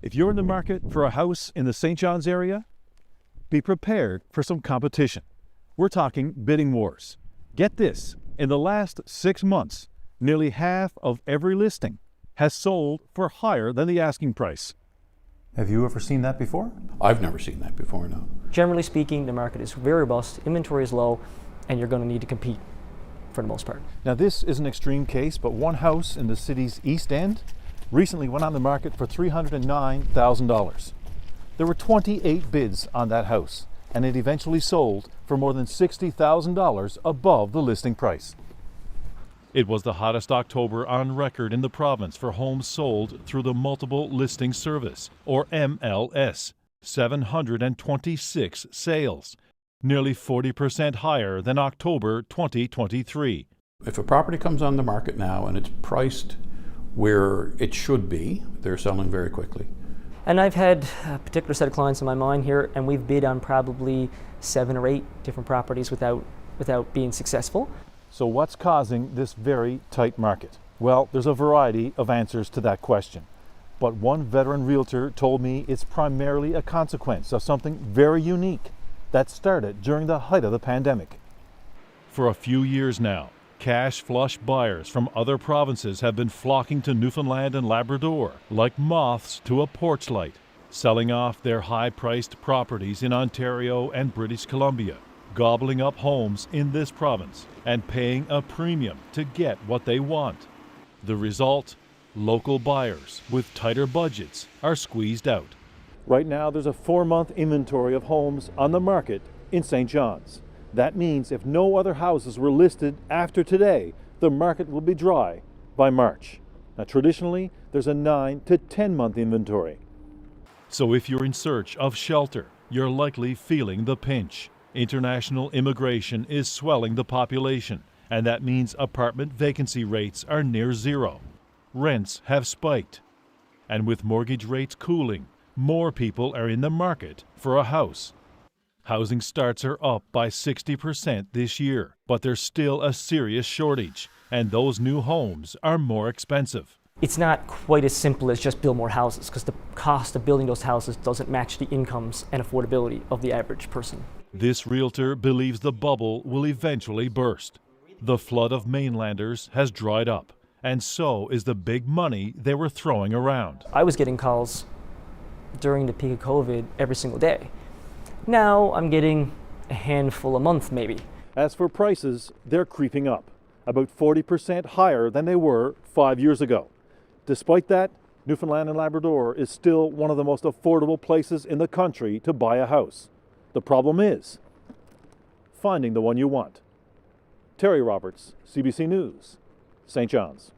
If you're in the market for a house in the St. John's area, be prepared for some competition. We're talking bidding wars. Get this, in the last 6 months, nearly half of every listing has sold for higher than the asking price. Have you ever seen that before? I've never seen that before, no. Generally speaking, the market is very robust, inventory is low, and you're going to need to compete for the most part. Now this is an extreme case, but one house in the city's East End recently went on the market for $309,000. There were 28 bids on that house, and it eventually sold for more than $60,000 above the listing price. It was the hottest October on record in the province for homes sold through the Multiple Listing Service, or MLS. 726 sales, nearly 40% higher than October 2023. If a property comes on the market now and it's priced where it should be, they're selling very quickly. And I've had a particular set of clients in my mind here, and we've bid on probably 7 or 8 different properties without being successful. So what's causing this very tight market? Well, there's a variety of answers to that question. But one veteran realtor told me it's primarily a consequence of something very unique that started during the height of the pandemic. For a few years now, cash flush buyers from other provinces have been flocking to Newfoundland and Labrador like moths to a porch light, selling off their high-priced properties in Ontario and British Columbia, gobbling up homes in this province and paying a premium to get what they want. The result? Local buyers with tighter budgets are squeezed out. Right now, there's a 4-month inventory of homes on the market in St. John's. That means if no other houses were listed after today, the market will be dry by March. Now, traditionally, there's a 9 to 10-month inventory. So if you're in search of shelter, you're likely feeling the pinch. International immigration is swelling the population, and that means apartment vacancy rates are near zero. Rents have spiked. And with mortgage rates cooling, more people are in the market for a house. Housing starts are up by 60% this year, but there's still a serious shortage, and those new homes are more expensive. It's not quite as simple as just build more houses, because the cost of building those houses doesn't match the incomes and affordability of the average person. This realtor believes the bubble will eventually burst. The flood of mainlanders has dried up, and so is the big money they were throwing around. I was getting calls during the peak of COVID every single day. Now I'm getting a handful a month maybe. As for prices, they're creeping up, about 40% higher than they were 5 years ago. Despite that, Newfoundland and Labrador is still one of the most affordable places in the country to buy a house. The problem is finding the one you want. Terry Roberts, CBC News, St. John's.